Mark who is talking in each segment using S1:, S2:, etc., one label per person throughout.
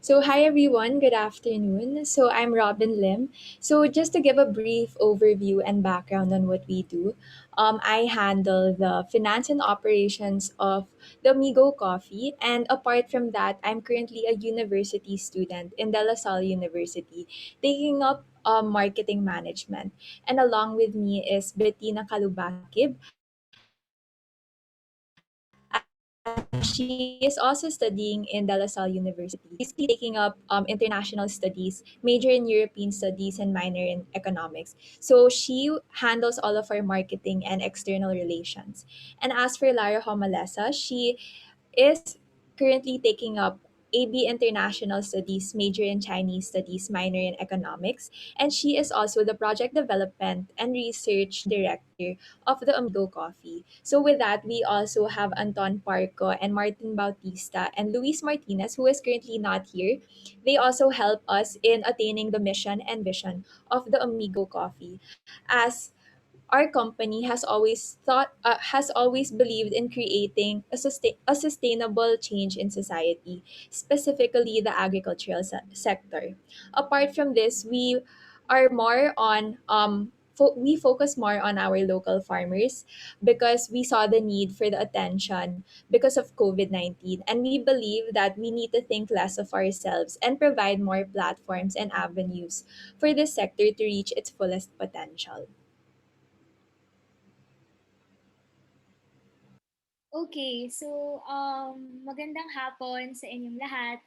S1: So, hi everyone, good afternoon. So, I'm Robin Lim. So, just to give a brief overview and background on what we do, I handle the finance and operations of the Amigo Coffee. And apart from that, I'm currently a university student in De La Salle University, taking up marketing management. And along with me is Bettina Kalubakib, she is also studying in De La Salle University. She's taking up international studies, major in European studies, and minor in economics. So she handles all of our marketing and external relations. And as for Lara Homalesa, she is currently taking up AB International Studies, major in Chinese Studies, minor in economics, and she is also the project development and research director of the Amigo Coffee. So with that, we also have Anton Parco and Martin Bautista and Luis Martinez, who is currently not here. They also help us in attaining the mission and vision of the Amigo Coffee, as our company has always believed in creating a sustainable change in society, specifically the agricultural sector. Apart from this, we are more on we focus more on our local farmers because we saw the need for the attention because of COVID-19, and we believe that we need to think less of ourselves and provide more platforms and avenues for this sector to reach its fullest potential.
S2: Okay, so magandang hapon sa inyong lahat.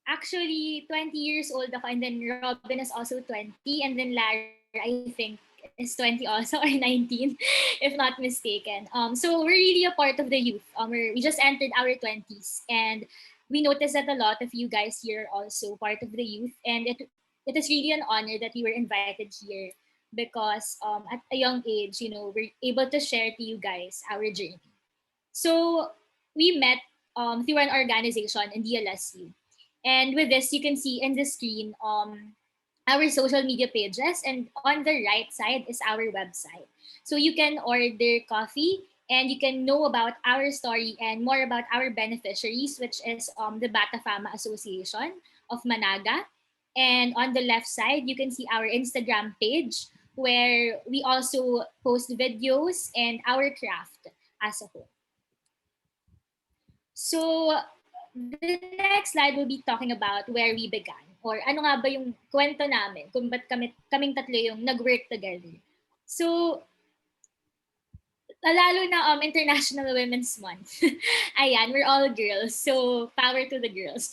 S2: Actually, 20 years old ako, and then Robin is also 20, and then Lara, I think, is 20 also, or 19, if not mistaken. So we're really a part of the youth. We just entered our 20s, and we noticed that a lot of you guys here are also part of the youth, and it is really an honor that we were invited here because at a young age, we're able to share to you guys our journey. So we met through an organization in DLSU. And with this, you can see in the screen our social media pages, and on the right side is our website. So you can order coffee, and you can know about our story and more about our beneficiaries, which is the Bata Fama Association of Managa. And on the left side, you can see our Instagram page where we also post videos and our craft as a whole. So, the next slide will be talking about where we began, or ano nga ba yung kwento namin kung ba't kaming tatlo yung nag-work together. So, lalo na International Women's Month. Ayan, we're all girls. So, power to the girls.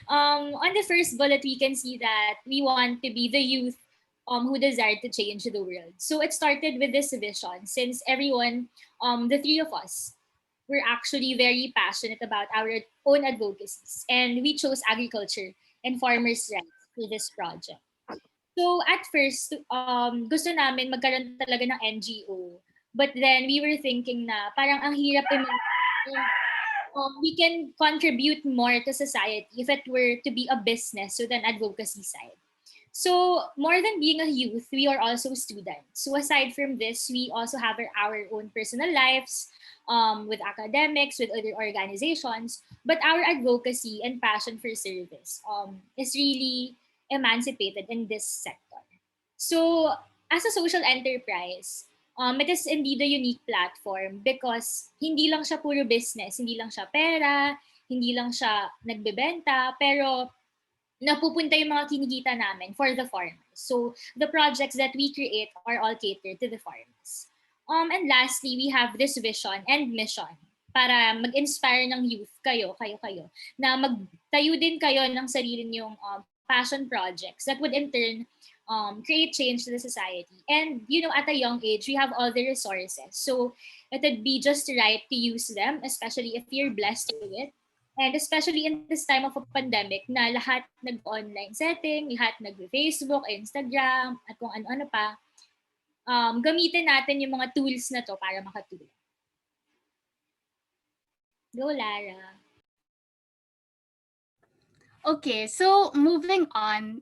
S2: On the first bullet, we can see that we want to be the youth who desire to change the world. So, it started with this vision since everyone, the three of us, we're actually very passionate about our own advocacies. And we chose agriculture and farmers' rights for this project. So at first, gusto namin magkaroon talaga ng NGO. But then we were thinking na parang ang hirap we can contribute more to society if it were to be a business with an advocacy side. So more than being a youth, we are also students. So aside from this, we also have our own personal lives with academics, with other organizations. But our advocacy and passion for service is really emancipated in this sector. So as a social enterprise, it is indeed a unique platform because hindi lang siya puro business, hindi lang siya pera, hindi lang siya nagbebenta, pero napupunta yung mga kinikita namin for the farmers. So the projects that we create are all catered to the farmers. And lastly, we have this vision and mission para mag-inspire ng youth kayo, na magtayo din kayo ng sarili niyong passion projects that would in turn create change to the society. And, at a young age, we have all the resources. So it would be just right to use them, especially if you're blessed with it. And especially in this time of a pandemic na lahat nag-online setting, lahat nag-Facebook, Instagram, at kung ano-ano pa, gamitin natin yung mga tools na to para makatulong. Go, Lara.
S3: Okay, so moving on,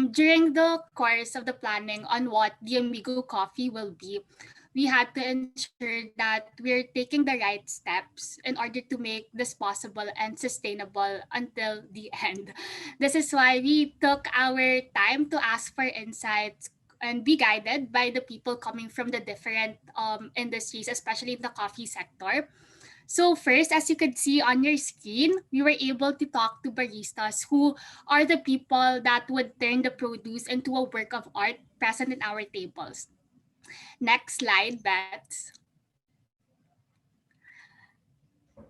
S3: during the course of the planning on what the Amigo Coffee will be, we had to ensure that we're taking the right steps in order to make this possible and sustainable until the end. This is why we took our time to ask for insights and be guided by the people coming from the different industries, especially in the coffee sector. So first, as you could see on your screen, we were able to talk to baristas who are the people that would turn the produce into a work of art present in our tables. Next slide, Bets.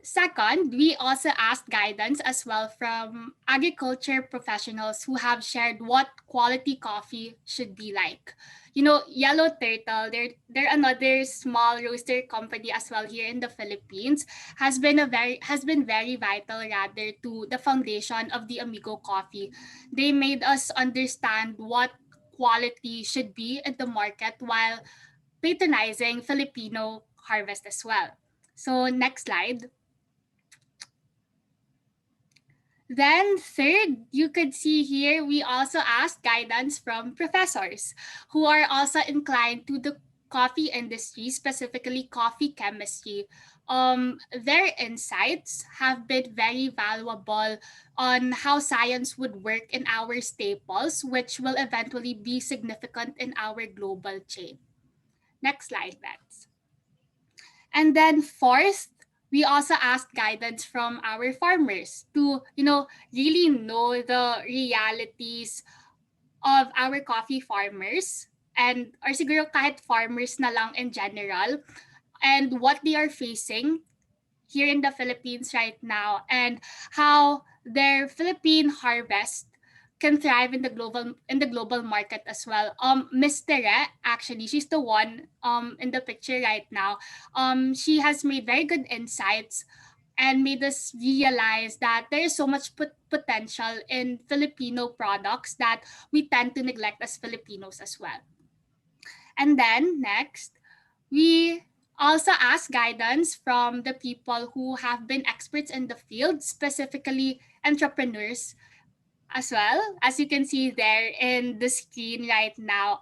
S3: Second, we also asked guidance as well from agriculture professionals who have shared what quality coffee should be like. You know, Yellow Turtle, they're another small roaster company as well here in the Philippines, has been very vital rather to the foundation of the Amigo Coffee. They made us understand what quality should be in the market while patronizing Filipino harvest as well. So next slide. Then third, you could see here, we also asked guidance from professors who are also inclined to the coffee industry, specifically coffee chemistry. Their insights have been very valuable on how science would work in our staples, which will eventually be significant in our global chain. Next slide, Bets. And then fourth, we also asked guidance from our farmers to, really know the realities of our coffee farmers and or siguro kahit farmers na lang in general and what they are facing here in the Philippines right now and how their Philippine harvest can thrive in the global market as well. Miss Tere, actually, she's the one in the picture right now. She has made very good insights and made us realize that there is so much potential in Filipino products that we tend to neglect as Filipinos as well. And then next, we also ask guidance from the people who have been experts in the field, specifically entrepreneurs as well, as you can see there in the screen right now.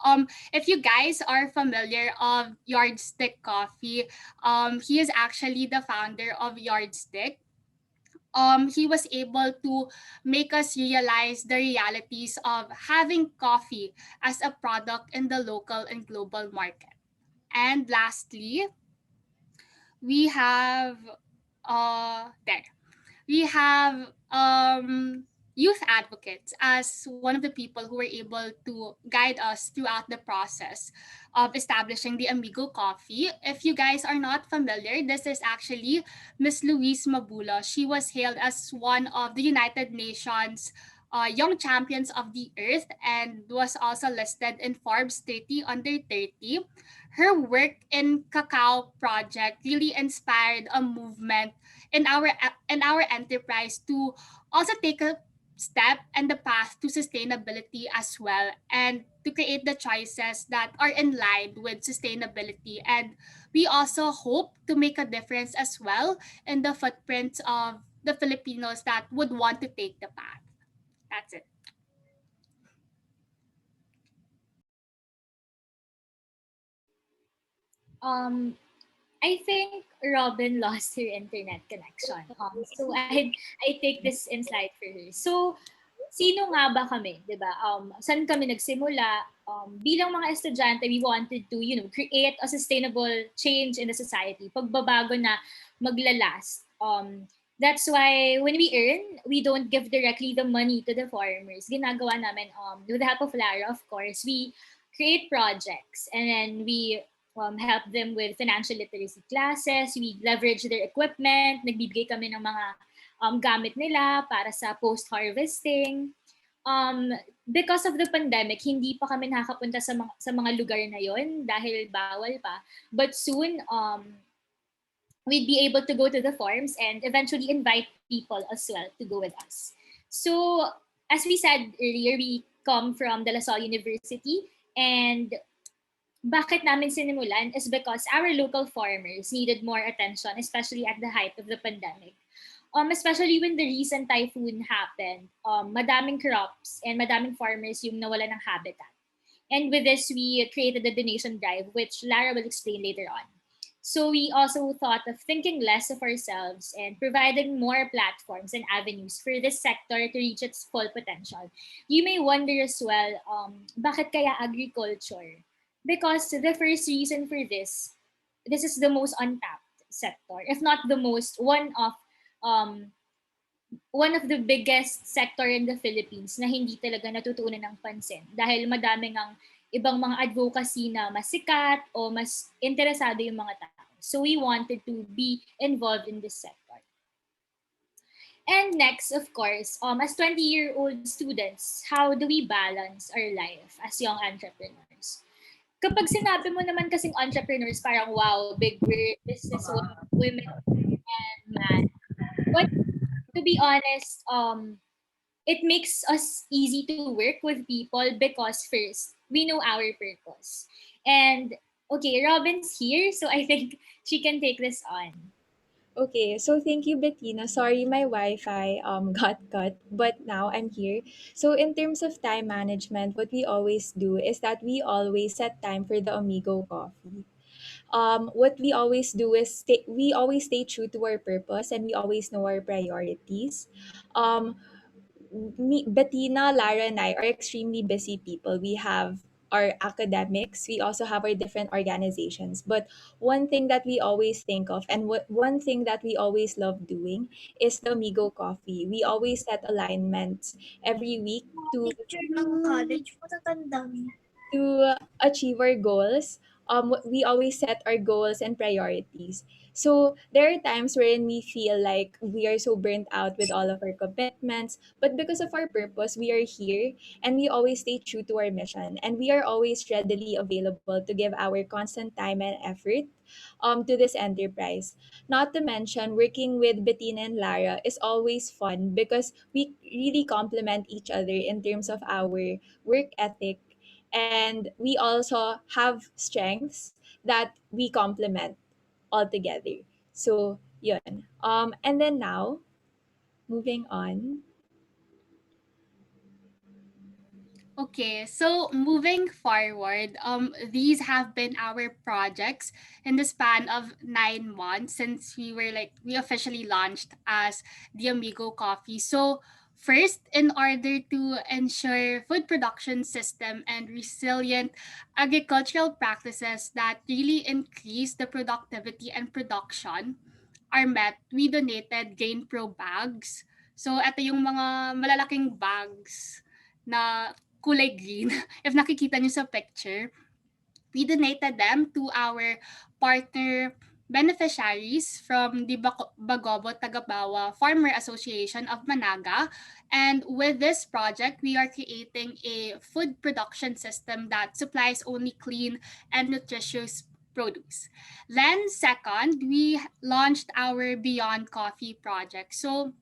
S3: If you guys are familiar of Yardstick Coffee, he is actually the founder of Yardstick. He was able to make us realize the realities of having coffee as a product in the local and global market. And lastly, we have there we have youth advocates as one of the people who were able to guide us throughout the process of establishing the Amigo Coffee. If you guys are not familiar, this is actually Miss Louise Mabula. She was hailed as one of the United Nations Young Champions of the Earth and was also listed in Forbes 30 under 30. Her work in Cacao Project really inspired a movement in our enterprise to also take a step and the path to sustainability as well and to create the choices that are in line with sustainability, and we also hope to make a difference as well in the footprints of the Filipinos that would want to take the path. That's it.
S2: Um, I think Robin lost her internet connection. So I take this in slide for her. So, sino nga ba kami, 'di ba? Saan kami nagsimula? Bilang mga estudyante, we wanted to, create a sustainable change in the society. Pagbabago na maglalast. That's why when we earn, we don't give directly the money to the farmers. Ginagawa namin, with the help of Lara, of course, we create projects and then we help them with financial literacy classes. We leverage their equipment. Nagbibigay kami ng mga gamit nila para sa post-harvesting. Because of the pandemic, hindi pa kami nakakapunta sa mga lugar na yon dahil bawal pa. But soon, we'd be able to go to the farms and eventually invite people as well to go with us. So, as we said earlier, we come from De La Salle University, and bakit namin sinimulan is because our local farmers needed more attention, especially at the height of the pandemic. Especially when the recent typhoon happened, madaming crops and madaming farmers yung nawala ng habitat. And with this, we created the donation drive, which Lara will explain later on. So we also thought of thinking less of ourselves and providing more platforms and avenues for this sector to reach its full potential. You may wonder as well, bakit kaya agriculture? Because the first reason for this is the most untapped sector, if not the most, um, one of the biggest sector in the Philippines na hindi talaga natutuunan ng pansin dahil madaming ang ibang mga advocacy na mas sikat o mas interesado yung mga tao. So we wanted to be involved in this sector. And next, of course, as 20-year-old students, how do we balance our life as young entrepreneurs? Kapag sinabi mo naman kasing entrepreneurs, parang wow, big word, business women and man. But to be honest, it makes us easy to work with people because first, we know our purpose. And okay, Robin's here, so I think she can take this on.
S1: Okay, so thank you, Bettina. Sorry, my Wi-Fi got cut, but now I'm here. So in terms of time management, what we always do is that we always set time for the Amigo Coffee. What we always do is we always stay true to our purpose and we always know our priorities. Um, Bettina, Lara, and I are extremely busy people. We have our academics, we also have our different organizations. But one thing that we always think of, and one thing that we always love doing, is the Amigo Coffee. We always set alignments every week
S4: Picture ng college, matatanda mo.
S1: to achieve our goals. We always set our goals and priorities. So there are times wherein we feel like we are so burnt out with all of our commitments, but because of our purpose, we are here and we always stay true to our mission. And we are always readily available to give our constant time and effort to this enterprise. Not to mention, working with Bettina and Lara is always fun because we really complement each other in terms of our work ethic, and we also have strengths that we complement all together. So yun. And then now, moving on.
S3: Okay, so moving forward, these have been our projects in the span of 9 months since we officially launched as the Amigo Coffee. So first, in order to ensure food production system and resilient agricultural practices that really increase the productivity and production are met, we donated Gain Pro bags. So ito yung mga malalaking bags na kulay green. If nakikita niyo sa picture, we donated them to our partner beneficiaries from the Bagobo Tagabawa Farmer Association of Managa. And with this project, we are creating a food production system that supplies only clean and nutritious produce. Then second, we launched our Beyond Coffee project. So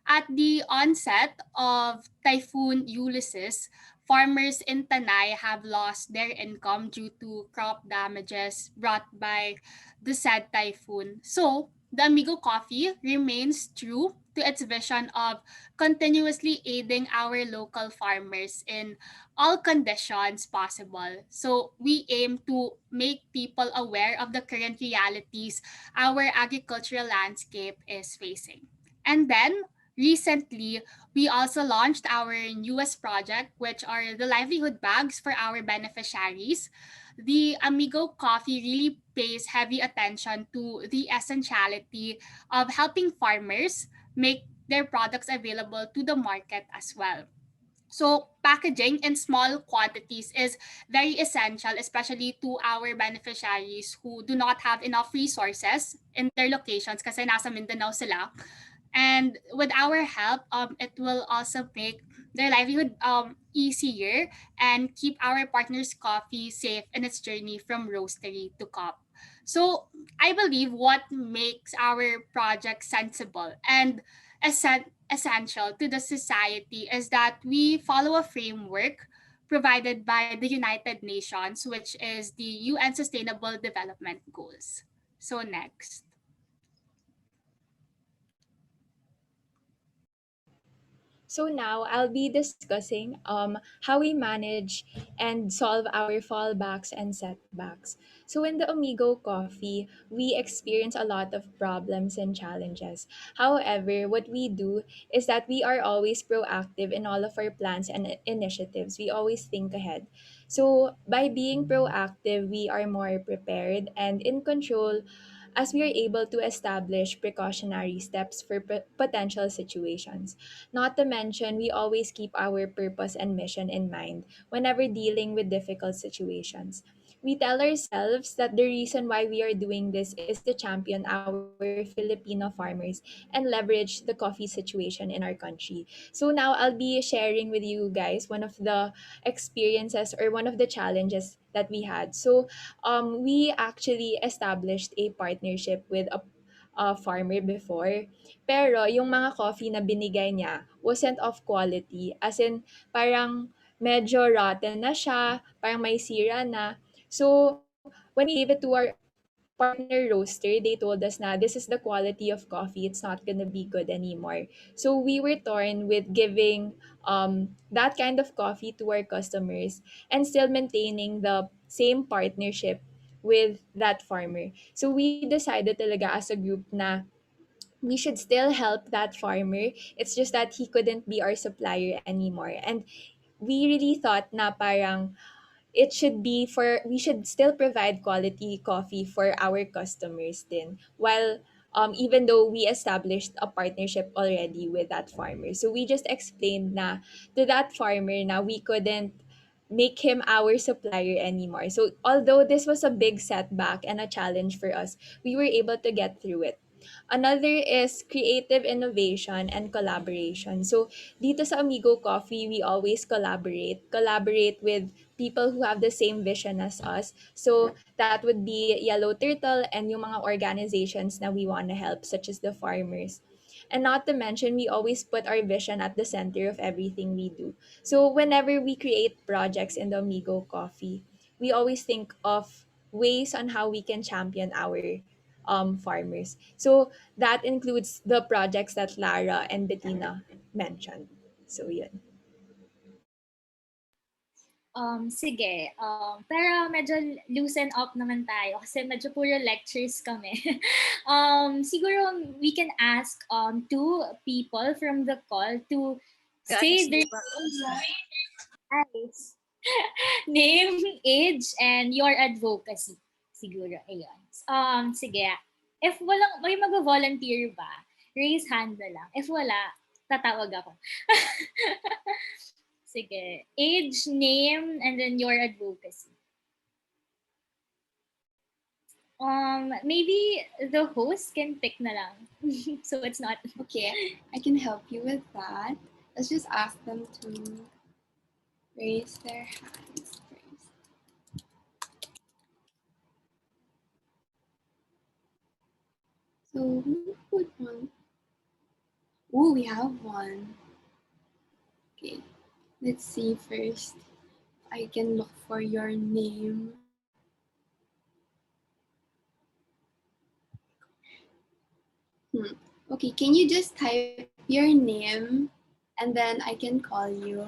S3: at the onset of Typhoon Ulysses, farmers in Tanay have lost their income due to crop damages brought by the said typhoon. So, the Amigo Coffee remains true to its vision of continuously aiding our local farmers in all conditions possible. So, we aim to make people aware of the current realities our agricultural landscape is facing. And then, recently, we also launched our newest project, which are the livelihood bags for our beneficiaries. The Amigo Coffee really pays heavy attention to the essentiality of helping farmers make their products available to the market as well. So, packaging in small quantities is very essential, especially to our beneficiaries who do not have enough resources in their locations kasi nasa Mindanao sila. And with our help, it will also make their livelihood easier and keep our partners' coffee safe in its journey from roastery to cup. So I believe what makes our project sensible and essential to the society is that we follow a framework provided by the United Nations, which is the UN Sustainable Development Goals. So next.
S1: So now I'll be discussing how we manage and solve our fallbacks and setbacks. So in the Amigo Coffee, we experience a lot of problems and challenges. However, what we do is that we are always proactive in all of our plans and initiatives. We always think ahead. So by being proactive, we are more prepared and in control as we are able to establish precautionary steps for potential situations. Not to mention, we always keep our purpose and mission in mind whenever dealing with difficult situations. We tell ourselves that the reason why we are doing this is to champion our Filipino farmers and leverage the coffee situation in our country. So now I'll be sharing with you guys one of the experiences or one of the challenges that we had. So we actually established a partnership with a farmer before. Pero yung mga coffee na binigay niya wasn't of quality. As in, parang medyo rotten na siya, parang may sira na. So, when we gave it to our partner roaster, they told us na this is the quality of coffee. It's not gonna be good anymore. So we were torn with giving that kind of coffee to our customers and still maintaining the same partnership with that farmer. So we decided talaga as a group na we should still help that farmer. It's just that he couldn't be our supplier anymore. And we really thought na parang it should be for we should still provide quality coffee for our customers then while even though we established a partnership already with that farmer. So we just explained na to that farmer na we couldn't make him our supplier anymore. So although this was a big setback and a challenge for us, we were able to get through it. Another is creative innovation and collaboration. So dito sa Amigo Coffee, we always collaborate with people who have the same vision as us. So that would be Yellow Turtle and yung mga organizations na we want to help, such as the farmers. And not to mention, we always put our vision at the center of everything we do. So whenever we create projects in the Amigo Coffee, we always think of ways on how we can champion our farmers. So that includes the projects that Lara and Bettina mentioned. So yun.
S2: Sige. Pero medyo loosen up naman tayo kasi medyo puro lectures kami. Siguro we can ask two people from the call to say their names, name, age, and your advocacy. Siguro, ayun. Sige. If walang, may mag-volunteer ba, raise hand na lang. If wala, tatawag ako. Sige. Age, name, and then your advocacy. Maybe the host can pick na lang. So it's not...
S5: Okay, I can help you with that. Let's just ask them to raise their hands first. So who would want? Oh, we have one. Okay, let's see first. I can look for your name. Okay, can you just type your name and then I can call you?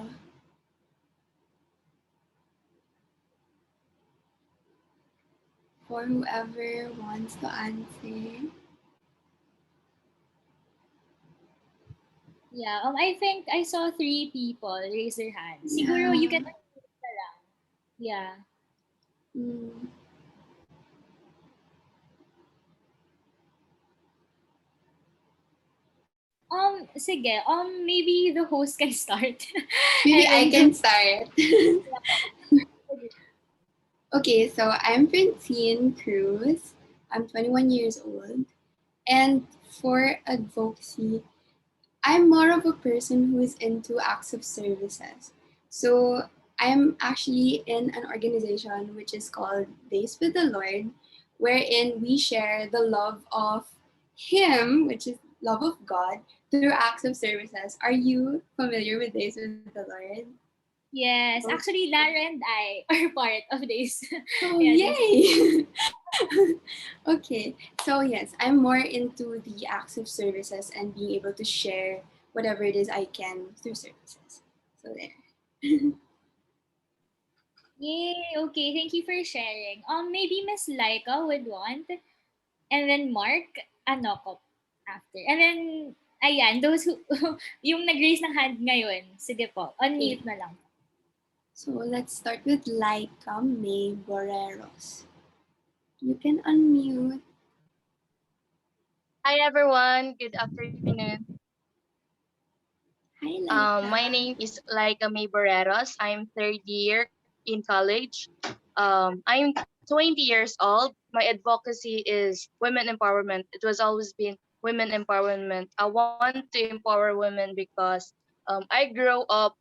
S5: For whoever wants to answer.
S2: Yeah, I think I saw 3 people raise their hands. Siguro you can... Yeah. Sige. Maybe the host can start.
S5: Maybe I can start. Okay, so I'm Francine Cruz. I'm 21 years old. And for advocacy, I'm more of a person who is into acts of services. So I'm actually in an organization which is called Days with the Lord, wherein we share the love of Him, which is love of God, through acts of services. Are you familiar with Days with the Lord?
S2: Yes, actually, Lara and I are part of this.
S5: Oh, yay! Okay, so yes, I'm more into the acts of services and being able to share whatever it is I can through services. So there.
S2: Yay! Okay, thank you for sharing. Maybe Miss Laika would want, and then Mark, Anokop after. And then, ayan, those who, yung nag-raise ng hand ngayon, sige po, unmute na lang.
S5: So let's start with Laika May Boreros. You can unmute.
S6: Hi everyone, good afternoon.
S5: Hi, Laika.
S6: My name is Laika May Barreros. I'm third year in college. I'm 20 years old. My advocacy is women empowerment. It was always been women empowerment. I want to empower women because I grew up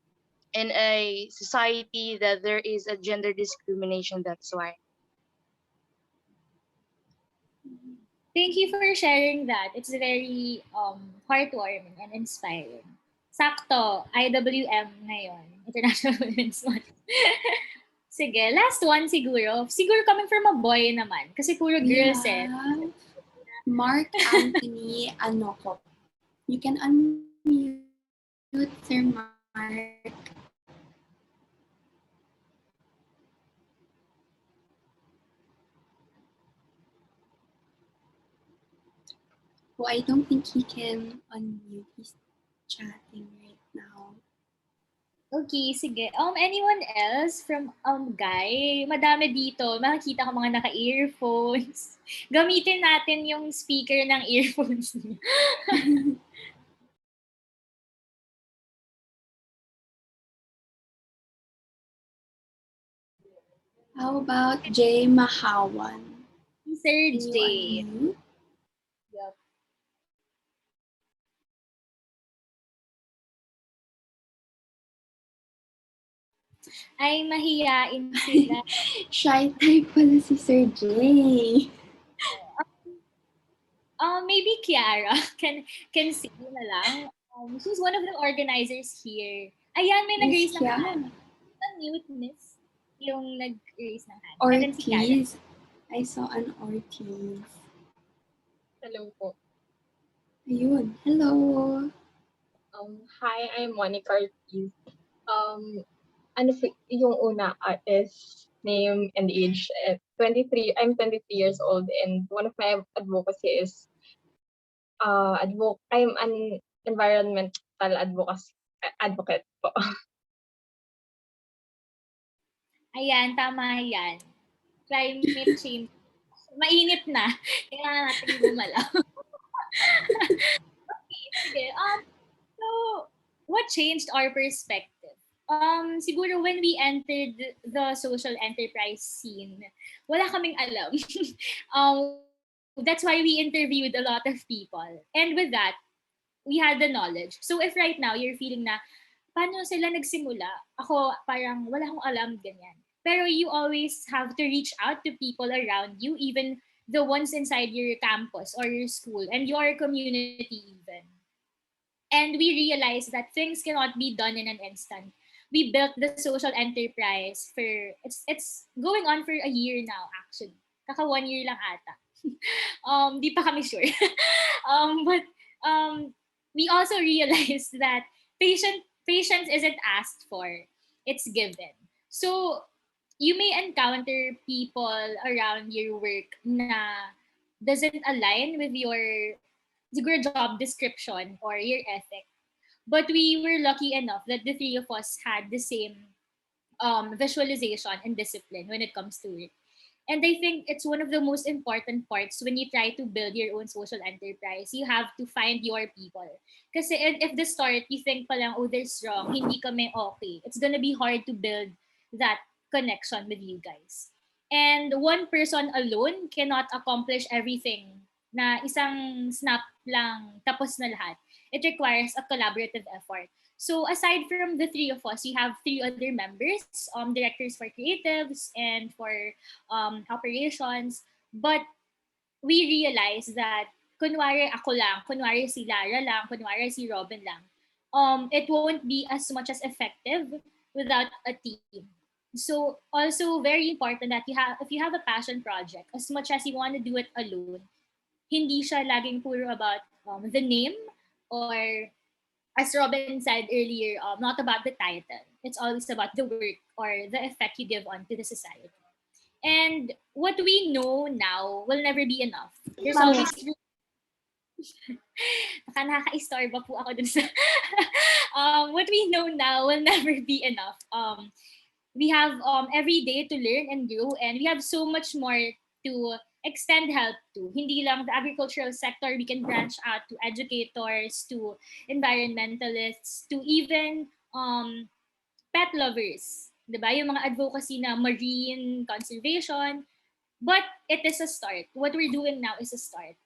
S6: in a society that there is a gender discrimination. That's why.
S2: Thank you for sharing that. It's very heartwarming and inspiring. Sakto, IWM ngayon, International Women's Month. Sige, last one siguro. Siguro coming from a boy naman. Kasi puro girls eh.
S5: Mark Anthony Anokop. You can unmute, Sir Mark. Oh, I don't think he can unmute. He's chatting right now.
S2: Okay, sige. Anyone else from Guy? Madami dito. Makikita ko mga naka-earphones. Gamitin natin yung speaker ng earphones niya.
S5: How about Jay Mahawan?
S2: Sir
S5: Can you
S2: J.
S5: unmute?
S2: Yup. Ay, mahiyain sila.
S5: Shy type pala si Sir Jay.
S2: Maybe Kiara can see na lang. She's one of the organizers here. Ayan, may nag-raise ng hand. Unmute, miss. Yung nag-raise ng hand. And then si Kiara.
S5: Ortiz. I saw an Ortiz.
S7: Hello po.
S5: Ayun. Hello.
S7: Hi, I'm Monica Ortiz. Yung una is name and age. 23. I'm 23 years old, and one of my advocacy is I'm an environmental advocate po.
S2: Ayan, tama yan. Climate change. Mainit na. Kailangan natin gumalaw. Okay, sige. So, what changed our perspective? Siguro when we entered the social enterprise scene, wala kaming alam. That's why we interviewed a lot of people. And with that, we had the knowledge. So if right now you're feeling na, paano sila nagsimula? Ako parang wala akong alam, ganyan. Pero you always have to reach out to people around you, even the ones inside your campus or your school and your community even. And we realized that things cannot be done in an instant. We built the social enterprise for, it's going on for a year now actually. Kaka 1 year lang ata. Di pa kami sure. But we also realized that patience isn't asked for, it's given. So you may encounter people around your work na doesn't align with your siguro job description or your ethic. But we were lucky enough that the three of us had the same visualization and discipline when it comes to it. And I think it's one of the most important parts when you try to build your own social enterprise. You have to find your people. Kasi if the start, you think palang, oh, there's wrong, hindi kami okay. It's gonna be hard to build that connection with you guys. And one person alone cannot accomplish everything na isang snap lang tapos na lahat. It requires a collaborative effort. So aside from the three of us, we have 3 other members, directors for creatives and for operations. But we realized that kunwari ako lang, kunwari si Lara lang, kunwari si Robin lang, it won't be as much as effective without a team. So also very important that if you have a passion project, as much as you want to do it alone, hindi siya laging puro about the name or as Robin said earlier, not about the title. It's always about the work or the effect you give on to the society. And what we know now will never be enough. There's
S4: Mami.
S2: always baka nakaka-istorba po ako dun sa what we know now will never be enough. We have every day to learn and grow, and we have so much more to extend help to. Hindi lang the agricultural sector, we can branch out to educators, to environmentalists, to even pet lovers. 'Di ba? Yung mga advocacy na marine conservation. But it is a start. What we're doing now is a start.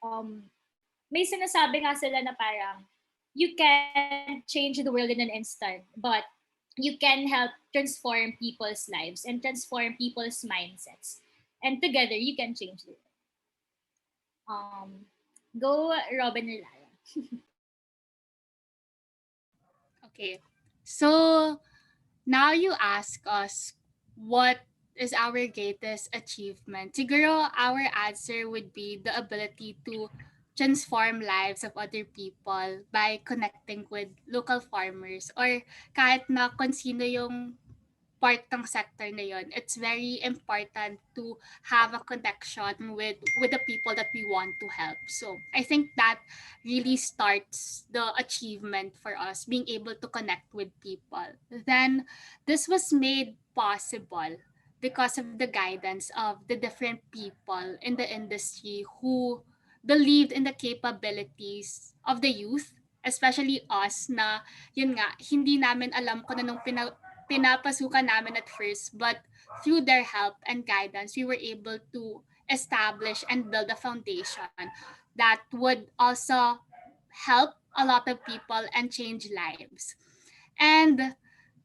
S2: May sinasabi nga sila na parang you can change the world in an instant, but you can help transform people's lives and transform people's mindsets. And together, you can change the world. Go, Robin or Lara.
S3: Okay. So now you ask us what is our greatest achievement. Siguro our answer would be the ability to transform lives of other people by connecting with local farmers or kahit na kung sino yung part ng sector na yon, it's very important to have a connection with the people that we want to help. So I think that really starts the achievement for us, being able to connect with people. Then this was made possible because of the guidance of the different people in the industry who believed in the capabilities of the youth, especially us na yun nga, hindi namin alam kung anong pinapasukan namin at first, but through their help and guidance, we were able to establish and build a foundation that would also help a lot of people and change lives. And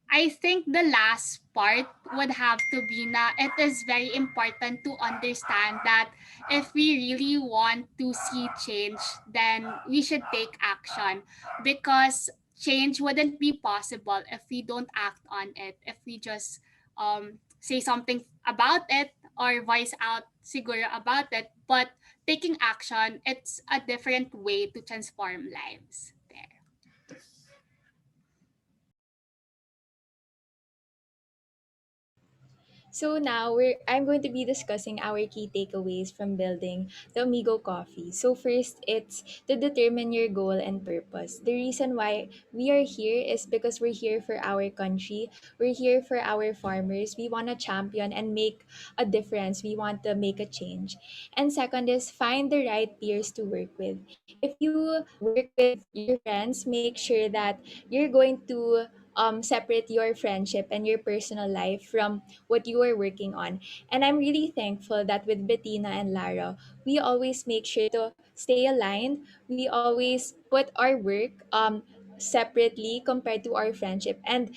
S3: I think the last part would have to be na it is very important to understand that if we really want to see change, then we should take action because change wouldn't be possible if we don't act on it, if we just say something about it or voice out siguro about it, but taking action, it's a different way to transform lives. There.
S1: So now I'm going to be discussing our key takeaways from building the Amigo Coffee. So first, it's to determine your goal and purpose. The reason why we are here is because we're here for our country. We're here for our farmers. We want to champion and make a difference. We want to make a change. And second is find the right peers to work with. If you work with your friends, make sure that you're going to separate your friendship and your personal life from what you are working on. And I'm really thankful that with Bettina and Lara, we always make sure to stay aligned. We always put our work separately compared to our friendship. And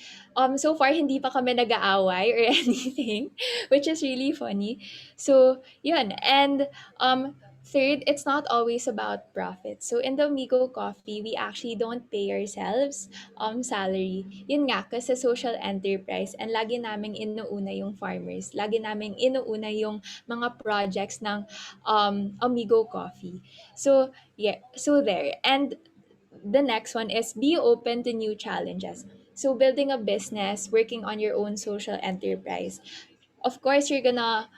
S1: so far hindi pa kami nag-aaway or anything, which is really funny. So, yun. And third, it's not always about profit. So in the Amigo Coffee, we actually don't pay ourselves salary. Yun nga, kasi social enterprise and lagi naming inuuna yung farmers. Lagi naming inuuna yung mga projects ng Amigo Coffee. So, yeah. So there. And the next one is be open to new challenges. So building a business, working on your own social enterprise, of course you're gonna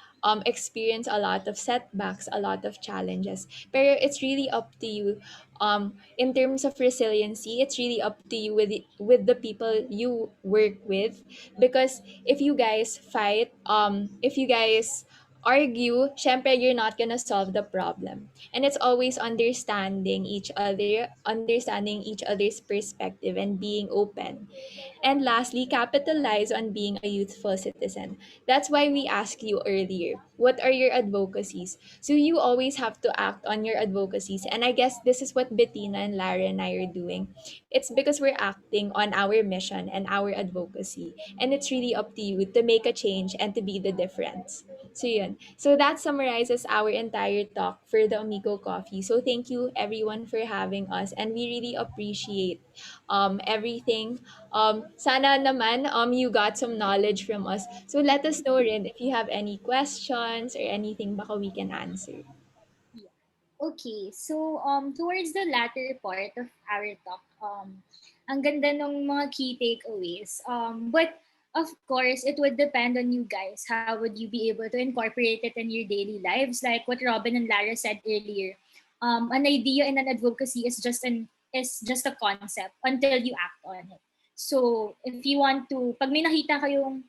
S1: experience a lot of setbacks, a lot of challenges, pero it's really up to you. In terms of resiliency, it's really up to you with the people you work with, because if you guys fight, if you guys argue, syempre you're not gonna solve the problem. And it's always understanding each other's perspective and being open. And lastly, capitalize on being a youthful citizen. That's why we asked you earlier, what are your advocacies? So you always have to act on your advocacies. And I guess this is what Bettina and Lara and I are doing. It's because we're acting on our mission and our advocacy. And it's really up to you to make a change and to be the difference. So yun. So that summarizes our entire talk for the Amigo Coffee. So thank you everyone for having us, and we really appreciate everything. Sana naman you got some knowledge from us. So let us know rin if you have any questions or anything baka we can answer.
S2: Yeah. Okay, so towards the latter part of our talk, Ang ganda ng mga key takeaways. But of course, it would depend on you guys. How would you be able to incorporate it in your daily lives? Like what Robin and Lara said earlier. An idea in an advocacy is just a concept until you act on it. So if you want to, pag may nakita kayong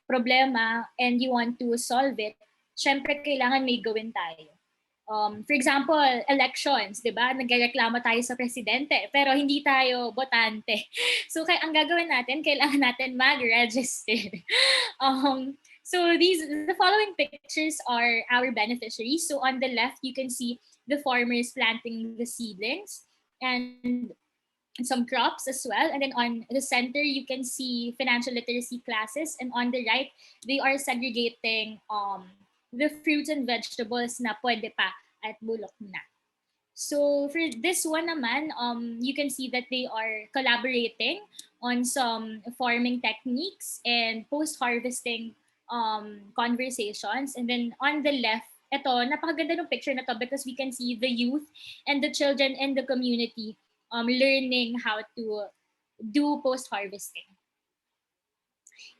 S2: problema and you want to solve it, syempre kailangan may gawin tayo. For example, elections, di ba? Nagreklamo tayo sa presidente, pero hindi tayo botante. So, kaya ang gagawin natin, kailangan natin mag-register. The following pictures are our beneficiaries. So, on the left, you can see the farmers planting the seedlings and some crops as well. And then on the center, you can see financial literacy classes. And on the right, they are segregating the fruits and vegetables na pwede pa at bulok na. So for this one naman, you can see that they are collaborating on some farming techniques and post-harvesting conversations. And then on the left, ito, napakaganda ng picture na to because we can see the youth and the children in the community learning how to do post-harvesting.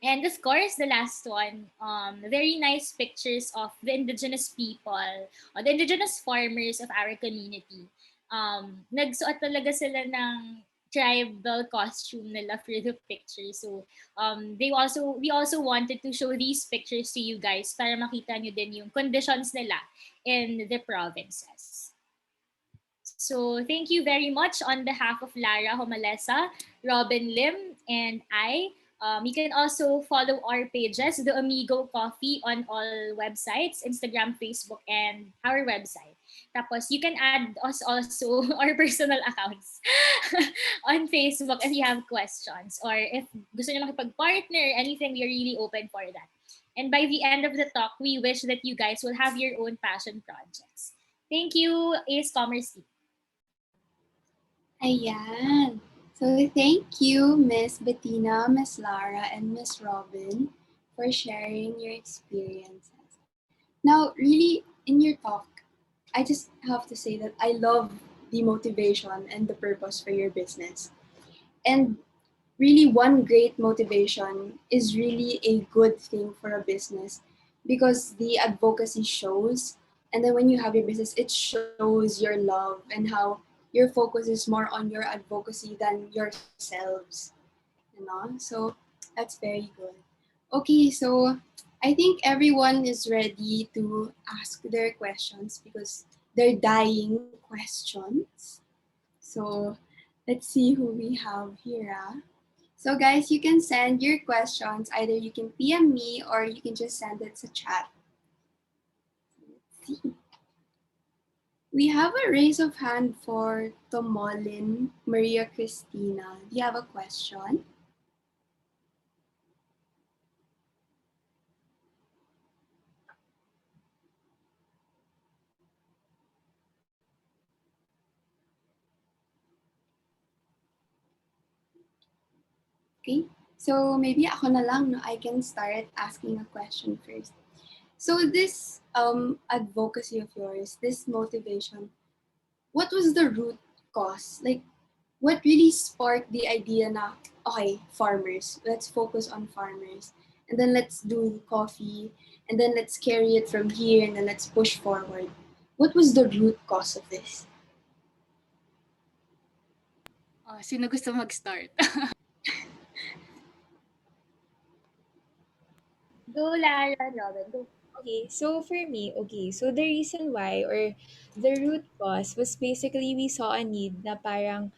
S2: And of course, the last one, very nice pictures of the indigenous people, or the indigenous farmers of our community. Nagsuot talaga sila ng tribal costume nila for the picture. So, we also wanted to show these pictures to you guys para makita nyo din yung conditions nila in the provinces. So thank you very much on behalf of Lara Homalesa, Robin Lim, and I. You can also follow our pages, the Amigo Coffee, on all websites, Instagram, Facebook, and our website. Tapos, you can add us also our personal accounts on Facebook if you have questions. Or if gusto nyo makipag-partner, anything, we are really open for that. And by the end of the talk, we wish that you guys will have your own passion projects. Thank you, Ace Commerce Team.
S5: Ayan. So thank you, Miss Bettina, Miss Lara, and Miss Robin for sharing your experiences. Now, really, in your talk, I just have to say that I love the motivation and the purpose for your business. And really, one great motivation is really a good thing for a business because the advocacy shows. And then when you have your business, it shows your love and how your focus is more on your advocacy than yourselves. So that's very good. Okay, so I think everyone is ready to ask their questions because they're dying questions. So let's see who we have here. So guys, you can send your questions. Either you can PM me or you can just send it to chat. Let's see. We have a raise of hand for Tomolin Maria Cristina. Do you have a question? Okay, so maybe ako na lang, no? I can start asking a question first. So this advocacy of yours, this motivation, what was the root cause? Like, what really sparked the idea na, okay, farmers, let's focus on farmers. And then let's do coffee, and then let's carry it from here, and then let's push forward. What was the root cause of this?
S3: Sino gusto mag-start?
S2: Go, Lara, Robin. Go.
S1: Okay, so for me, so the reason why or the root cause was basically we saw a need na parang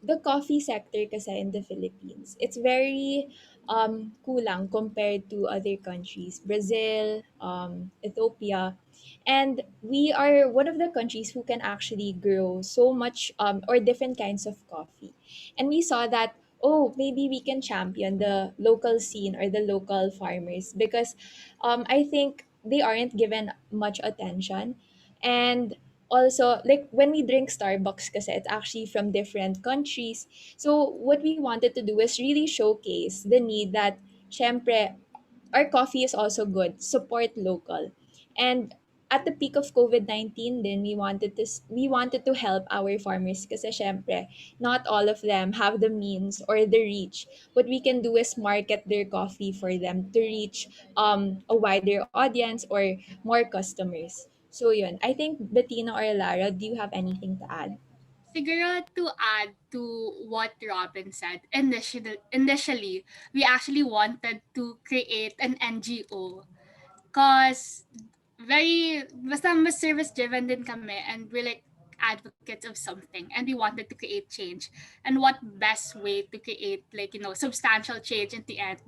S1: the coffee sector kasi in the Philippines, it's very kulang compared to other countries, Brazil, Ethiopia, and we are one of the countries who can actually grow so much or different kinds of coffee. And we saw that, oh, maybe we can champion the local scene or the local farmers because I think they aren't given much attention. And also, like when we drink Starbucks, kasi it's actually from different countries. So what we wanted to do is really showcase the need that, syempre, our coffee is also good. Support local. And at the peak of COVID-19 then we wanted to help our farmers kasi syempre not all of them have the means or the reach. What we can do is market their coffee for them to reach a wider audience or more customers. So yun, I think Bettina or Lara, do you have anything to add?
S3: Siguro to add to what Robin said, initially we actually wanted to create an NGO because basta mas service driven din kami and we're like advocates of something and we wanted to create change. And what best way to create like, substantial change in the end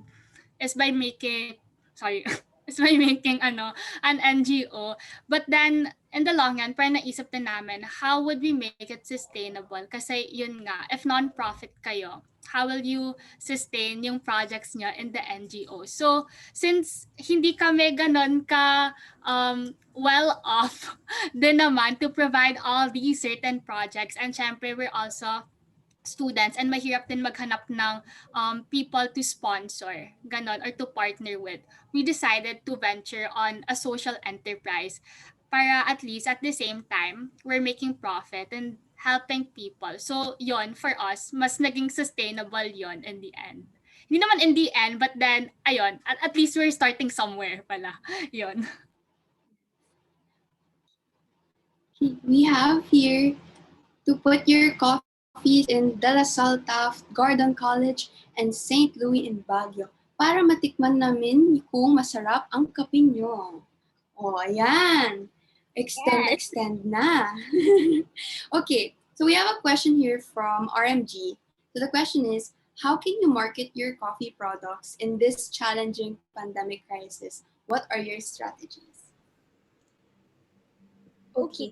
S3: is by making sorry is by making an NGO. But then in the long run parang naisip din namin how would we make it sustainable kasi yun nga if non-profit kayo, how will you sustain yung projects nyo in the NGO? So since hindi kami ganon ka well off din naman to provide all these certain projects, and syempre we're also students and mahirap din maghanap ng people to sponsor, ganon, or to partner with. We decided to venture on a social enterprise para at least at the same time, we're making profit and helping people. So, yon for us, mas naging sustainable yon in the end. Hindi naman in the end, but then, ayun, at least we're starting somewhere pala. Yon.
S5: We have here to put your coffees in De La Salle Taft, Gordon College, and St. Louis in Baguio para matikman namin kung masarap ang kape nyo. O, ayan. Extend na. Okay, so we have a question here from RMG. So the question is, how can you market your coffee products in this challenging pandemic crisis? What are your strategies?
S1: Okay.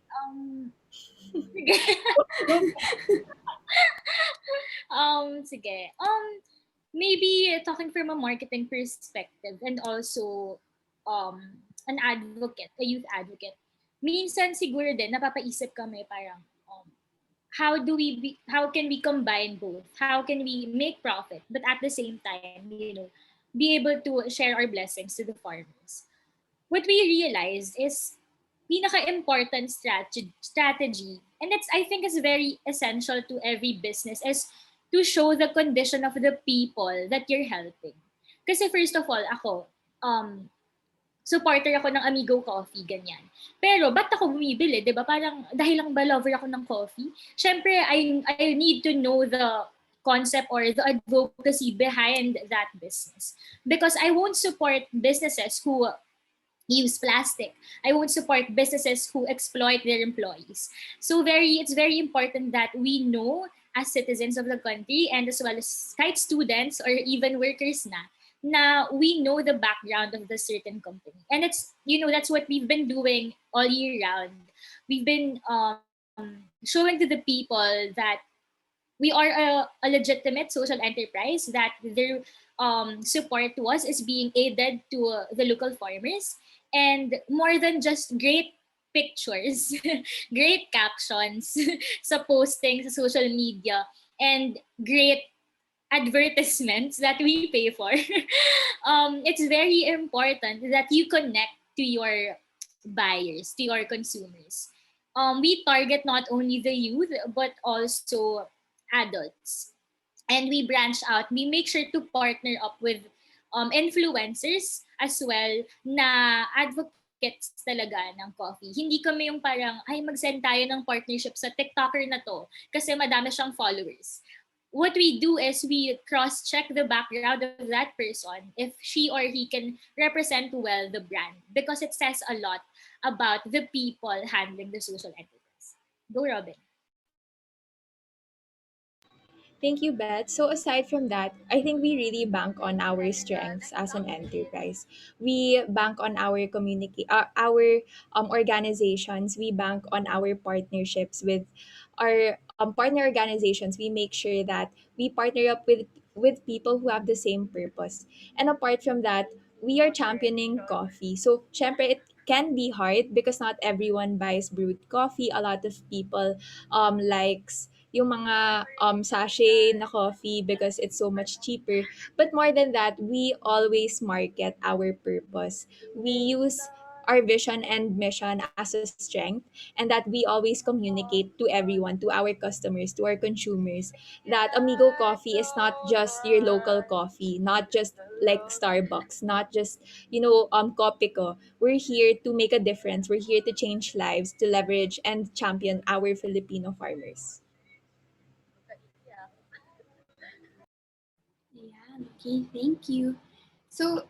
S2: Sige. Maybe talking from a marketing perspective and also an advocate, a youth advocate. Minsan siguro din napapaisip kami parang how can we combine both? How can we make profit but at the same time, be able to share our blessings to the farmers? What we realized is pinaka-important strategy, and it's I think is very essential to every business, is to show the condition of the people that you're helping. Kasi first of all, ako, supporter ako ng Amigo Coffee, ganyan. Pero, ba't ako bumibili? Diba? Parang, dahil lang ba lover ako ng coffee? Siyempre, I need to know the concept or the advocacy behind that business. Because I won't support businesses who use plastic. I won't support businesses who exploit their employees. So it's very important that we know as citizens of the country and as well as kahit students or even workers na we know the background of the certain company. And it's, that's what we've been doing all year round. We've been showing to the people that we are a legitimate social enterprise, that their support to us is being aided to the local farmers. And more than just great pictures, great captions sa posting sa social media, and great advertisements that we pay for, it's very important that you connect to your buyers, to your consumers. We target not only the youth, but also adults. And we branch out. We make sure to partner up with influencers as well na advocates talaga ng coffee. Hindi kami yung parang, ay mag-send tayo ng partnership sa TikToker na to kasi madami siyang followers. What we do is we cross-check the background of that person if she or he can represent well the brand, because it says a lot about the people handling the social enterprise. Go, Robin.
S1: Thank you, Beth. So aside from that, I think we really bank on our strengths as an enterprise. We bank on our our organizations. We bank on our partnerships with our partner organizations. We make sure that we partner up with people who have the same purpose. And apart from that, we are championing coffee. So, syempre, it can be hard because not everyone buys brewed coffee. A lot of people likes yung mga sachet na coffee because it's so much cheaper. But more than that, we always market our purpose. We use our vision and mission as a strength, and that we always communicate to everyone, to our customers, to our consumers, that Amigo Coffee is not just your local coffee, not just like Starbucks, not just, Kopiko. We're here to make a difference. We're here to change lives, to leverage and champion our Filipino farmers.
S5: Yeah, okay, thank you. So,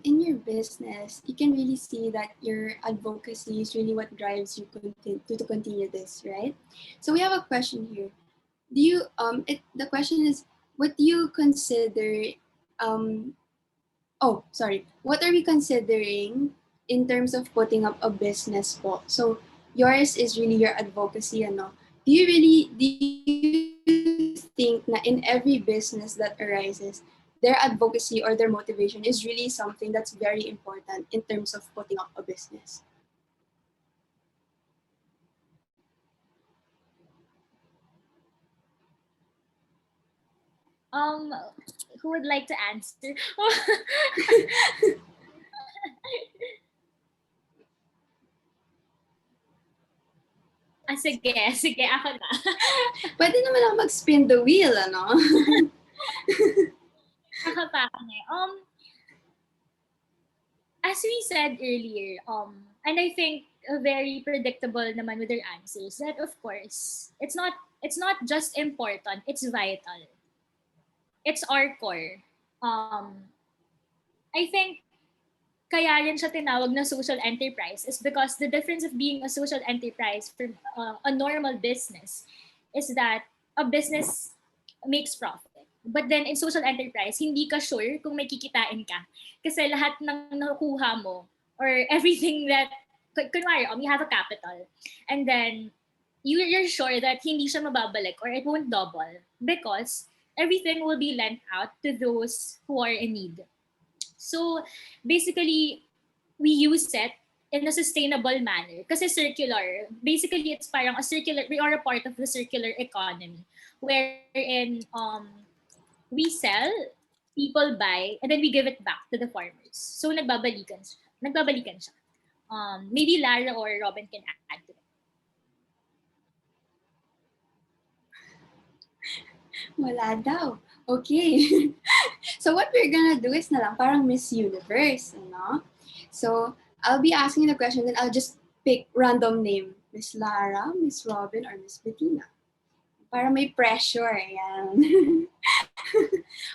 S5: in your business, you can really see that your advocacy is really what drives you to continue this, right? So we have a question here. The question is, what do you consider, um, oh, sorry, what are we considering in terms of putting up a business po? So yours is really your advocacy, ano? Do you think na in every business that arises, their advocacy or their motivation is really something that's very important in terms of putting up a business?
S2: Um, who would like to answer? Sige, sige, ako na.
S5: Pwede naman ako mag-spin the wheel, ano?
S2: Ako pa ako na. As we said earlier, and I think very predictable naman with their answers, that of course, it's not just important, it's vital. It's our core. I think kaya rin siya tinawag na social enterprise is because the difference of being a social enterprise from a normal business is that a business makes profit. But then in social enterprise, hindi ka sure kung may kikitain ka. Kasi lahat ng nakukuha mo or everything that, kunwari, you have a capital. And then you're sure that hindi siya mababalik or it won't double because everything will be lent out to those who are in need. So basically, we use it in a sustainable manner. Kasi circular. Basically, it's parang a circular, we are a part of the circular economy wherein we sell, people buy, and then we give it back to the farmers. So nagbabalikan siya. Nagbabalikan siya. Maybe Lara or Robin can add to it.
S5: Wala daw. Okay. So what we're gonna do is na lang parang Miss Universe, ano? So I'll be asking the question, then I'll just pick random name. Miss Lara, Miss Robin, or Miss Bettina. Para may pressure. Yan.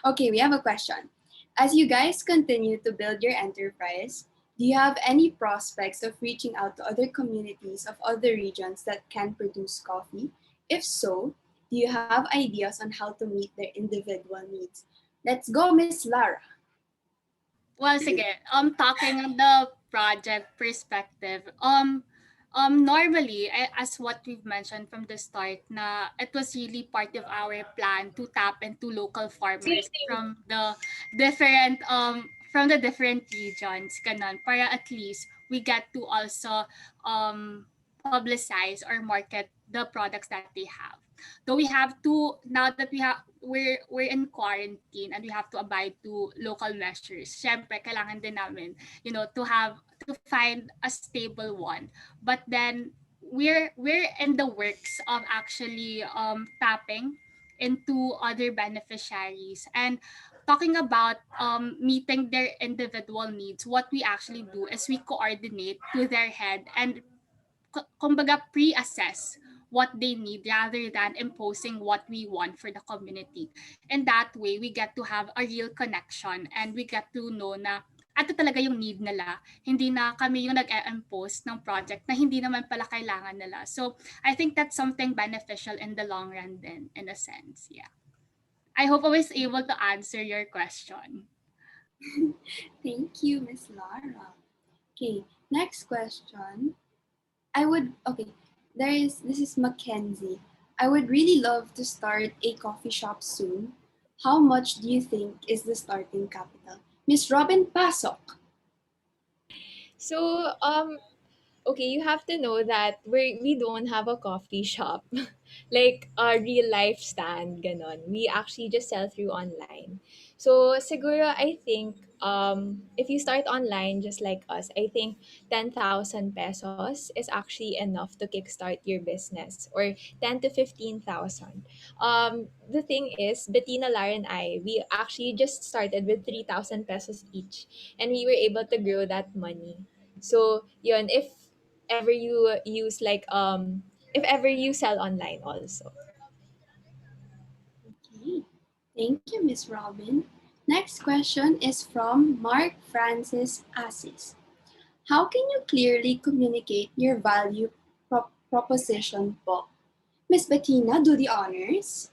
S5: Okay, we have a question. As you guys continue to build your enterprise, do you have any prospects of reaching out to other communities of other regions that can produce coffee? If so, do you have ideas on how to meet their individual needs? Let's go, Miss Lara.
S3: Well, sige. Talking on the project perspective, normally, as what we've mentioned from the start, na it was really part of our plan to tap into local farmers from the different regions, kanon, para at least we get to also publicize or market the products that they have. Though we have to, now that we're in quarantine and we have to abide to local measures. Syempre, kailangan din namin, to find a stable one. But then we're in the works of actually tapping into other beneficiaries and talking about meeting their individual needs. What we actually do is we coordinate to their head and kumbaga pre-assess what they need rather than imposing what we want for the community. And that way, we get to have a real connection and we get to know na ato talaga yung need nila. Hindi na kami yung nag-impose ng project na hindi naman pala kailangan nila. So, I think that's something beneficial in the long run then, in a sense. Yeah. I hope I was able to answer your question.
S5: Thank you, Miss Lara. Okay, next question. This is Mackenzie. I would really love to start a coffee shop soon. How much do you think is the starting capital? Miss Robin Pasok.
S1: So, okay, you have to know that we don't have a coffee shop, like a real life stand, ganon. We actually just sell through online. So siguro I think if you start online just like us, I think 10,000 pesos is actually enough to kickstart your business, or 10 to 15,000. The thing is, Bettina, Lara, and I, we actually just started with 3,000 pesos each, and we were able to grow that money. So, yun, ever you use like if ever you sell online also.
S5: Okay. Thank you, Miss Robin. Next question is from Mark Francis Assis. How can you clearly communicate your value proposition po? Miss Bettina, do the honors.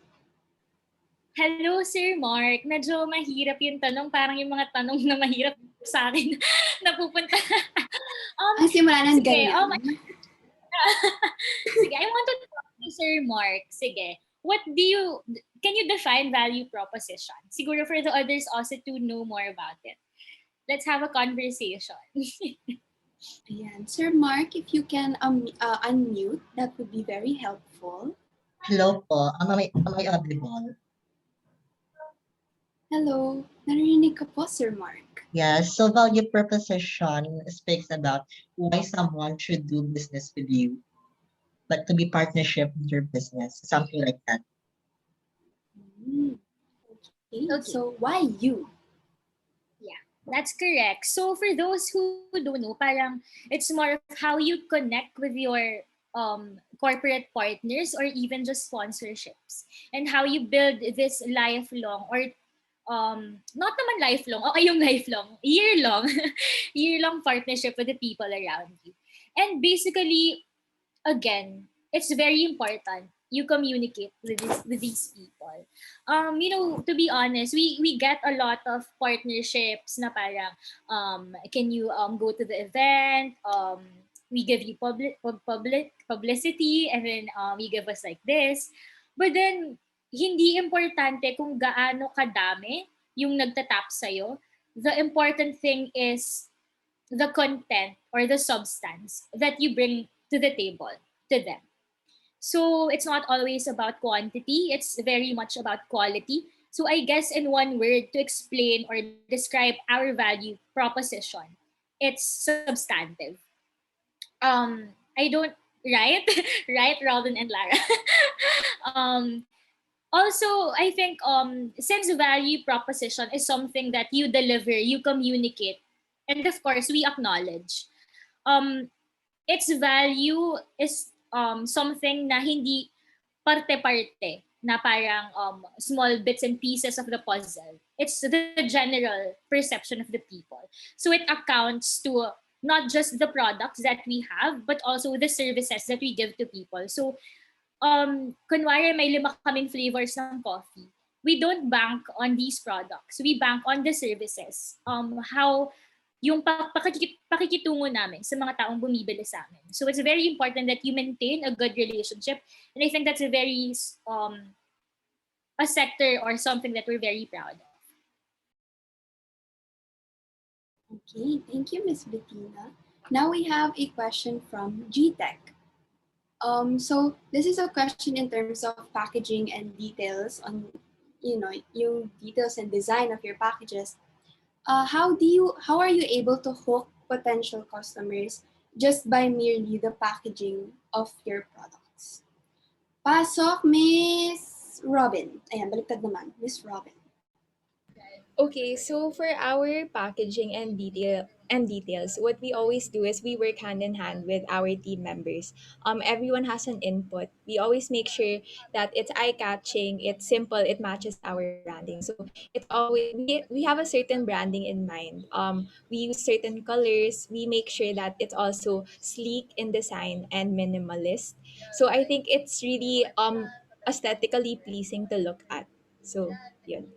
S2: Hello, Sir Mark. Medyo mahirap yung tanong. Parang yung mga tanong na mahirap sa akin napupunta.
S5: Simula ng
S2: sige,
S5: ganyan.
S2: sige, I want to talk to Sir Mark. Sige. Can you define value proposition? Siguro for the others also to know more about it. Let's have a conversation.
S5: Ayan. Sir Mark, if you can unmute, that would be very helpful.
S8: Hello po. Am I audible?
S5: Hello. Narinig ka po, Sir Mark.
S8: Yes. So value proposition speaks about why someone should do business with you, but to be partnership with your business, something like that.
S5: Okay. So why you?
S2: That's correct. So for those who don't know, parang it's more of how you connect with your corporate partners or even just sponsorships, and how you build this lifelong, or not naman lifelong, okay, yung lifelong, year-long, year-long partnership with the people around you. And basically, again, it's very important you communicate with these people. To be honest, we get a lot of partnerships na parang can you go to the event, we give you publicity, and then you give us like this. But then hindi importante kung gaano kadami yung nagtatap sa'yo. The important thing is the content or the substance that you bring to the table to them. So it's not always about quantity, it's very much about quality. So I guess in one word to explain or describe our value proposition, it's substantive. I don't right? Right, Robin and Lara. um Also, I think since value proposition is something that you deliver, you communicate, and of course we acknowledge, um its value is something na hindi parte-parte, na parang small bits and pieces of the puzzle. It's the general perception of the people. So it accounts to not just the products that we have, but also the services that we give to people. So kunwari may 5 kaming flavors ng coffee, we don't bank on these products. We bank on the services. How yung pakikitungo namin sa mga taong bumibili sa amin. So it's very important that you maintain a good relationship. And I think that's a sector or something that we're very proud of.
S5: Okay, thank you, Miss Bettina. Now we have a question from GTech. So this is a question in terms of packaging and details on, yung details and design of your packages. How are you able to hook potential customers just by merely the packaging of your products? Pasok, Miss Robin. Ayan, baliktad naman, Miss Robin.
S1: Okay, so for our packaging and details, what we always do is we work hand in hand with our team members. Everyone has an input. We always make sure that it's eye catching, it's simple, it matches our branding. So it's always we have a certain branding in mind. We use certain colors. We make sure that it's also sleek in design and minimalist. So I think it's really aesthetically pleasing to look at. So yun.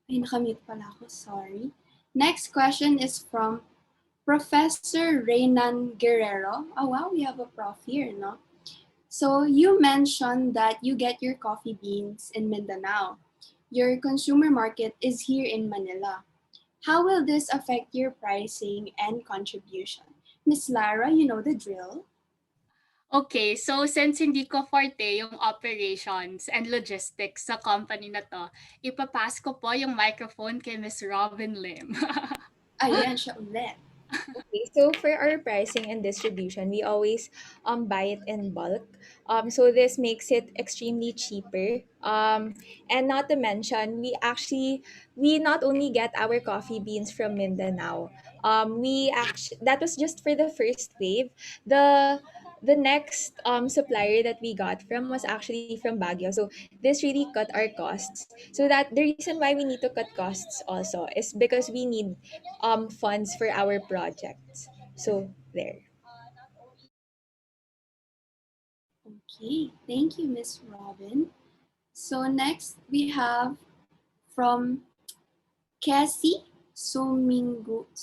S5: Ay, nakamute pala ako, sorry. Next question is from Professor Reynan Guerrero. Oh wow, we have a prof here, no? So you mentioned that you get your coffee beans in Mindanao. your consumer market is here in Manila. How will this affect your pricing and contribution? Miss Lara, you know the drill.
S3: Okay, so since hindi ko forte yung operations and logistics sa company na 'to, ipapass ko po yung microphone kay Miss Robin Lim.
S5: Ayan siya ulit.
S1: Okay, so for our pricing and distribution, we always buy it in bulk. So this makes it extremely cheaper. And not to mention, we not only get our coffee beans from Mindanao. We actually that was just for the first wave. The next supplier that we got from was actually from Baguio. So this really cut our costs. So that the reason why we need to cut costs also is because we need funds for our projects. So there.
S5: Okay, thank you, Miss Robin. So next we have from Cassie Sumingit.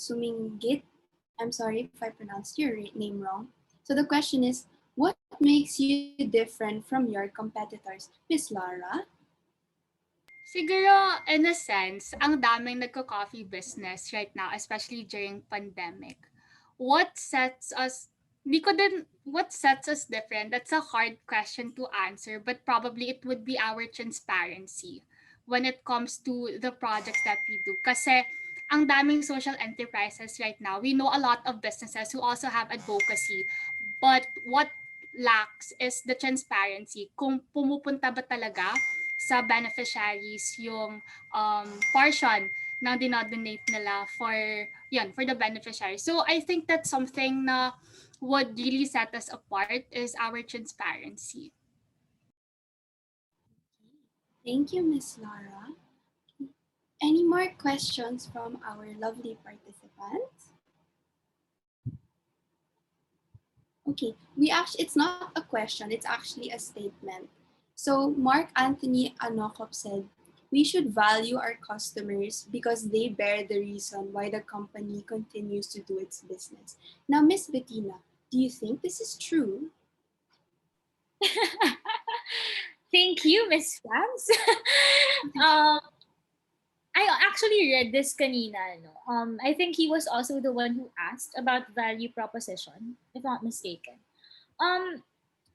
S5: I'm sorry if I pronounced your name wrong. So the question is, what makes you different from your competitors? Miss Lara?
S3: Siguro, in a sense, ang daming nagko-coffee business right now, especially during pandemic. What sets us, di ko din, what sets us different? That's a hard question to answer, but probably it would be our transparency when it comes to the projects that we do. Kasi ang daming social enterprises right now. We know a lot of businesses who also have advocacy, but what lacks is the transparency. Kung pumupunta ba talaga sa beneficiaries yung portion na dinodonate nila for yun, for the beneficiary. So I think that's something na would really set us apart is our transparency.
S5: Thank you, Miss Lara. Any more questions from our lovely participants? Okay, it's not a question, it's actually a statement. So Mark Anthony Anokop said, we should value our customers because they bear the reason why the company continues to do its business. Now, Miss Bettina, do you think this is true?
S2: Thank you, Miss Franz. um, I actually read this kanina. No? I think he was also the one who asked about value proposition, if not mistaken. Um,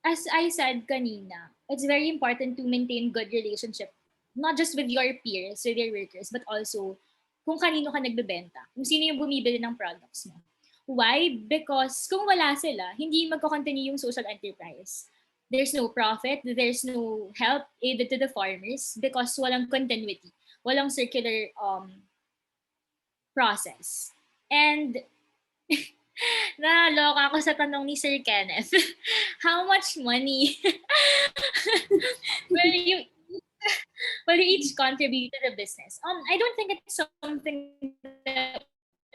S2: as I said kanina, it's very important to maintain good relationship, not just with your peers, with your workers, but also kung kanino ka nagbebenta, kung sino yung bumibili ng products mo. Why? Because kung wala sila, hindi magko-continue yung social enterprise. There's no profit, there's no help aided to the farmers because walang continuity, walang circular process. And naloka ako sa tanong ni Sir Kenneth. How much money will you will you each contribute to the business? I don't think it's something that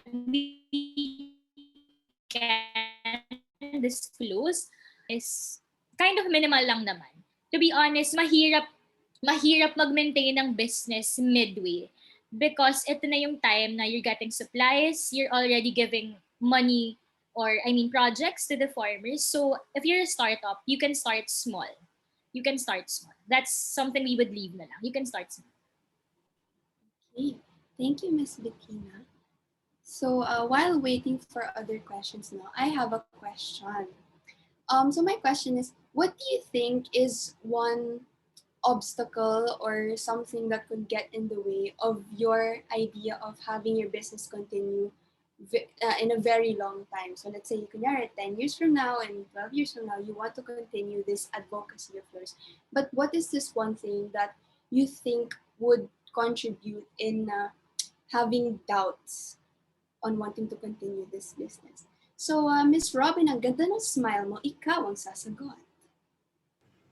S2: we can disclose. Is kind of minimal lang naman. To be honest, mahirap mag-maintain ng business midway because ito na yung time na you're getting supplies, you're already giving money or I mean projects to the farmers. So if you're a startup, you can start small. You can start small. That's something we would leave na lang. You can start small.
S5: Okay, thank you, Miss Bettina. So while waiting for other questions now, I have a question. So my question is, what do you think is one obstacle or something that could get in the way of your idea of having your business continue in a very long time? So let's say you can 10 years from now and 12 years from now, you want to continue this advocacy of yours. But what is this one thing that you think would contribute in having doubts on wanting to continue this business? So, Miss Robin, ang ganda ng smile mo, ikaw ang sasagot.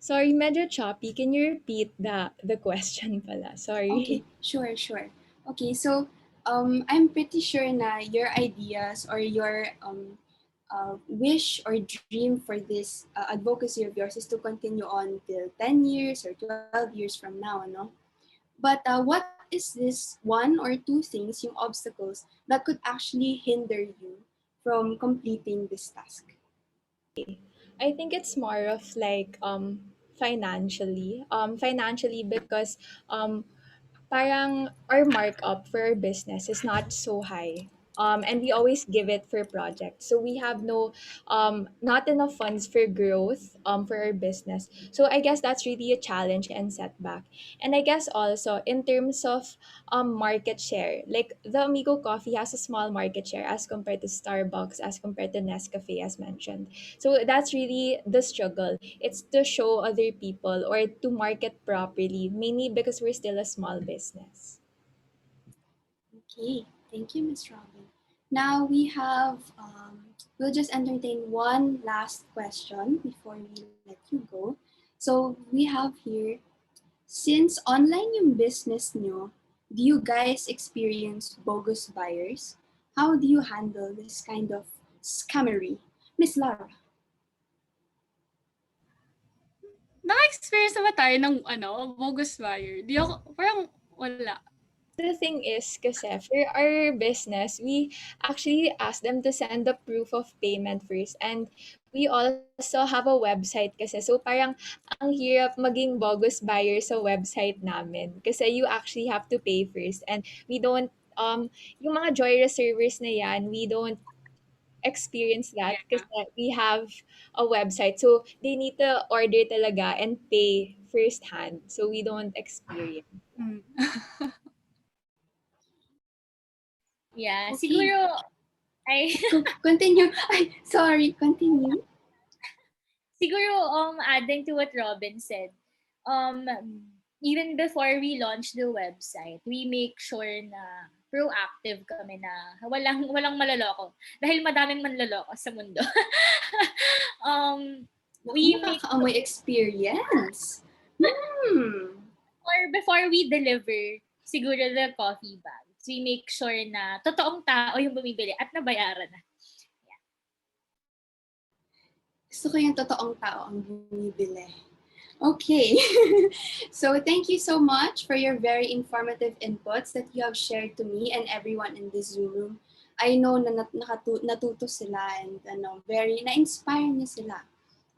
S1: Sorry, medyo choppy. Can you repeat the question pala? Sorry.
S5: Okay, sure. Okay, so I'm pretty sure na your ideas or your wish or dream for this advocacy of yours is to continue on till 10 years or 12 years from now, no? But what is this one or two things, yung obstacles, that could actually hinder you from completing this task?
S1: I think it's more of like financially. Financially because parang our markup for our business is not so high. And we always give it for projects. So we have not enough funds for growth for our business. So I guess that's really a challenge and setback. And I guess also in terms of market share, like the Amigo Coffee has a small market share as compared to Starbucks, as compared to Nescafe, as mentioned. So that's really the struggle. It's to show other people or to market properly, mainly because we're still a small business.
S5: Okay, thank you, Miss Robin. Now we have, we'll just entertain one last question before we let you go. So we have here, since online yung business nyo, do you guys experience bogus buyers? How do you handle this kind of scammery? Miss Lara.
S3: Naka-experience na ba tayo ng bogus buyer? Di ako, parang wala.
S1: The thing is, kasi for our business, we actually ask them to send the proof of payment first. And we also have a website kasi. So parang ang hirap maging bogus buyer sa website namin. Kasi you actually have to pay first. And we don't, yung mga Joy servers na yan, we don't experience that
S3: Yeah.
S1: kasi we have a website. So they need to order talaga and pay firsthand. So we don't experience.
S3: Mm.
S2: Yeah,
S5: Okay.
S2: siguro, ay,
S5: Continue. Ay, sorry, continue.
S2: siguro, adding to what Robin said, um, even before we launch the website, we make sure na proactive kami na walang maloloko dahil madaming manloloko sa mundo. We make
S5: Nakakaamoy experience.
S2: or before we deliver siguro the coffee bags, we make sure na totoong tao yung bumibili at nabayaran na.
S5: Gusto ko yung totoong tao ang bumibili. Okay. So thank you so much for your very informative inputs that you have shared to me and everyone in this Zoom room. I know na natuto sila and very na-inspire niya sila.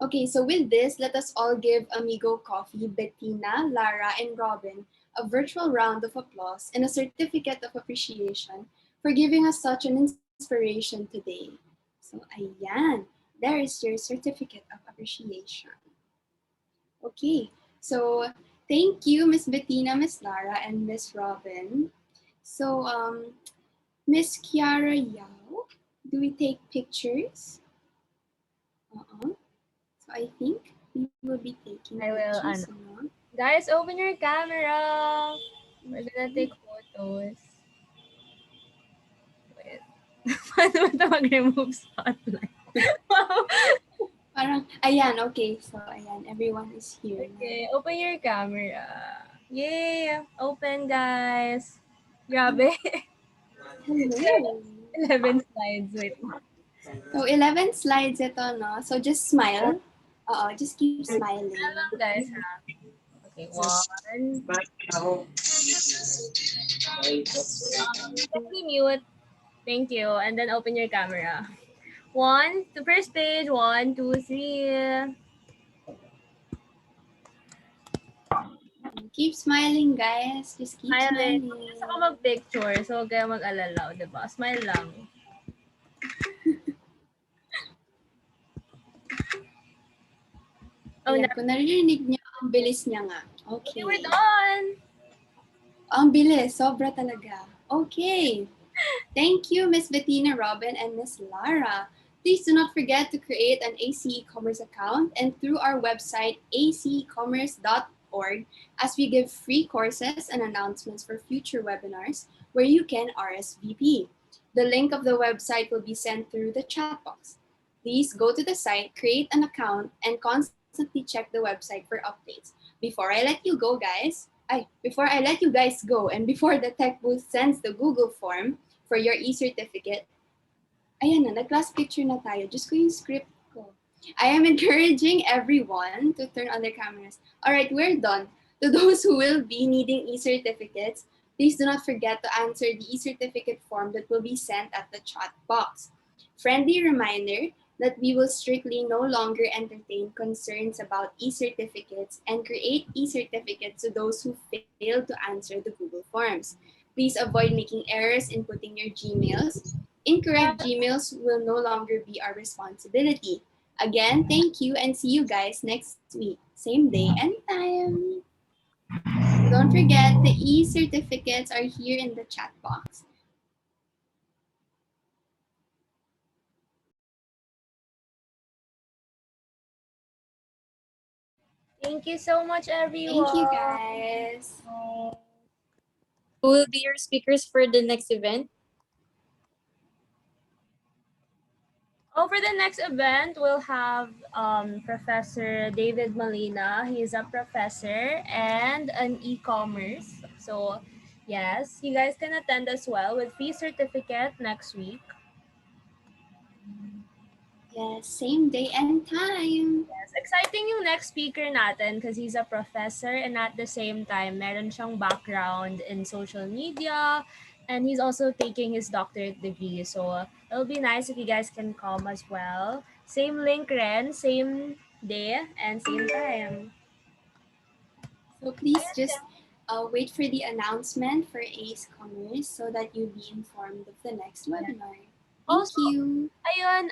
S5: Okay, so with this, let us all give Amigo Coffee, Bettina, Lara, and Robin a virtual round of applause and a certificate of appreciation for giving us such an inspiration today. So ayan, there is your certificate of appreciation. Okay, so thank you, Miss Bettina, Miss Lara, and Miss Robin. So, Miss Kiara Yao, do we take pictures? So I think we will be taking
S9: I will,
S5: pictures.
S9: Guys, open your camera. We're gonna take photos. Wait. Paano ba ito mag-remove spotlight?
S5: Parang, ayan, okay. So, ayan, everyone is here.
S9: Okay, open your camera. Yay! Open, guys. Grabe.
S5: Hello.
S9: 11 slides. Wait.
S5: So, 11 slides ito, no? So, just smile. Just keep smiling.
S9: Hello, guys. Okay, one. Let me mute. Thank you. And then open your camera. One, the first page. 1, 2, 3.
S5: Keep smiling, guys. Just keep smiling.
S9: Gusto ko mag-picture, so huwag kayo mag-alala, diba? Smile lang.
S5: Oh, kung naririnig niyo, ang bilis niya nga. Okay.
S9: We're done!
S5: Ang bilis. Sobra talaga. Okay. Thank you, Miss Bettina, Robin, and Miss Lara. Please do not forget to create an AC Commerce account and through our website, acecommerce.org, as we give free courses and announcements for future webinars where you can RSVP. The link of the website will be sent through the chat box. Please go to the site, create an account, and constantly check the website for updates. Before I let you go, guys, go, and before the tech booth sends the Google form for your e-certificate, ayan na, nag-class picture na tayo. Just ko yung script ko. I am encouraging everyone to turn on their cameras. All right, we're done. To those who will be needing e-certificates, please do not forget to answer the e-certificate form that will be sent at the chat box. Friendly reminder, that we will strictly no longer entertain concerns about e-certificates and create e-certificates to those who failed to answer the Google Forms. Please avoid making errors inputting your Gmails. Incorrect Gmails will no longer be our responsibility. Again, thank you and see you guys next week, same day and time. Don't forget, the e-certificates are here in the chat box.
S9: Thank you so much, everyone.
S5: Thank you, guys.
S10: Who will be your speakers for the next event?
S9: Oh, for the next event, we'll have Professor David Molina. He's a professor and an e-commerce. So, yes, you guys can attend as well with free certificate next week.
S5: Yes, same day and time.
S9: Yes, exciting yung next speaker natin because he's a professor and at the same time, meron siyang background in social media and he's also taking his doctorate degree. So, it'll be nice if you guys can come as well. Same link rin, same day and same time.
S5: So please just wait for the announcement for Ace Commerce so that you'll be informed of the next webinar. Thank
S9: Also,
S5: you.
S9: ayun,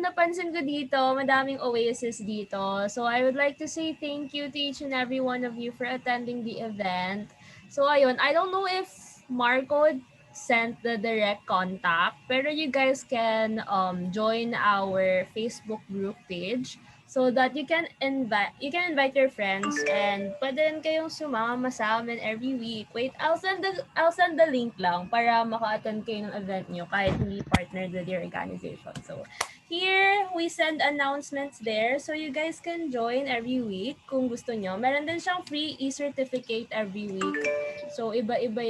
S9: napansin ko dito, madaming Oasis dito. So, I would like to say thank you to each and every one of you for attending the event. So, ayun, I don't know if Marco sent the direct contact, pero you guys can join our Facebook group page so that you can invite your friends and pwede rin kayong sumama sa amin every week. Wait, I'll send the link lang para maka-attend kayo ng event nyo kahit hindi partnered with your organization. So here we send announcements there so you guys can join every week kung gusto nyo. Meron din siyang free e-certificate every week. So iba-iba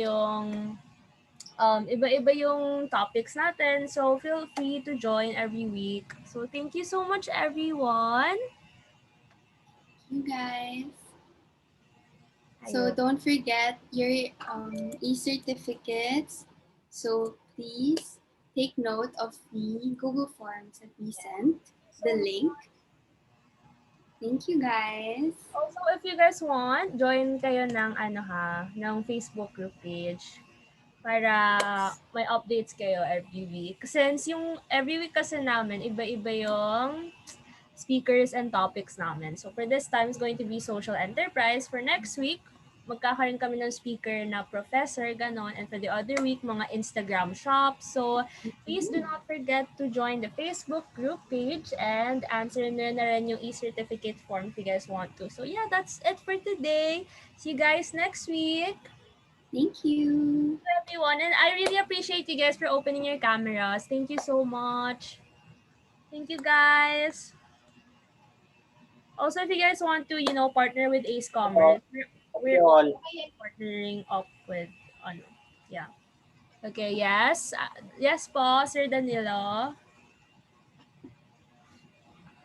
S9: yung topics natin. So feel free to join every week. So thank you so much everyone.
S5: You guys. So
S9: Ayun.
S5: don't forget your e-certificates. So please take note of the Google Forms that we sent, the link. Thank you, guys.
S9: Also, if you guys want, join kayo ng ng Facebook group page para may updates kayo every week. Since yung every week kasi namin, iba-iba yung speakers and topics namin. So for this time, it's going to be social enterprise. For next week, magkakaroon kami ng speaker na professor, ganon. And for the other week, mga Instagram shops. So please do not forget to join the Facebook group page and answer na rin yung e-certificate form if you guys want to. So yeah, that's it for today. See you guys next week.
S5: Thank you.
S9: Everyone, and I really appreciate you guys for opening your cameras. Thank you so much. Thank you guys. Also, if you guys want to, partner with Ace Commerce, we're partnering up with, yeah. Okay, yes. Yes po, Sir Danilo.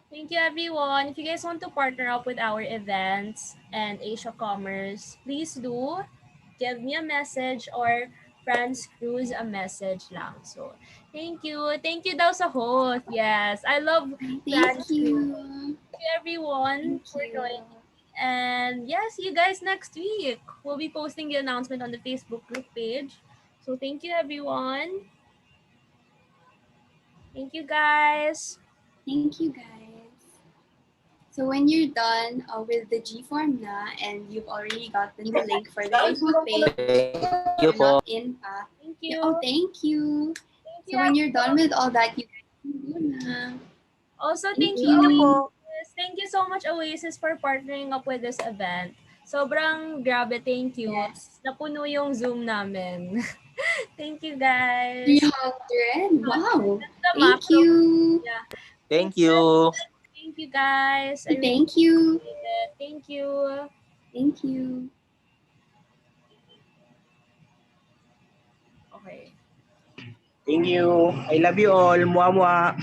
S9: Thank you, everyone. If you guys want to partner up with our events and Asia Commerce, please do give me a message or Franz Cruz a message lang. So, thank you. Thank you daw sa host. Yes, I love Franz
S5: Thank you.
S9: Cruz. Thank you, everyone,
S5: Thank
S9: for
S5: you.
S9: joining. And yeah, see you guys next week. We'll be posting the announcement on the Facebook group page. So, thank you, everyone. Thank you, guys.
S5: Thank you, guys. So when you're done with the G form na and you've already gotten the link for the Facebook page, you're not in pa.
S9: Thank you.
S5: Oh, thank you.
S9: Thank
S5: So when you're done with all that, you can do na.
S9: Also,
S5: Thank
S9: thank you,
S5: you.
S9: Oasis. Thank you so much, Oasis, for partnering up with this event. Sobrang grabe, thank you.
S5: Yes.
S9: Napuno yung Zoom namin. Thank you, guys.
S5: 300. Wow.
S9: That's the
S5: Thank
S9: macro.
S5: you.
S9: Yeah.
S11: Thank you.
S9: Thank you, guys. I really
S5: Thank you.
S9: appreciate it. Thank you.
S5: Thank you.
S9: Okay.
S11: Thank you. I love you all. Mua mua.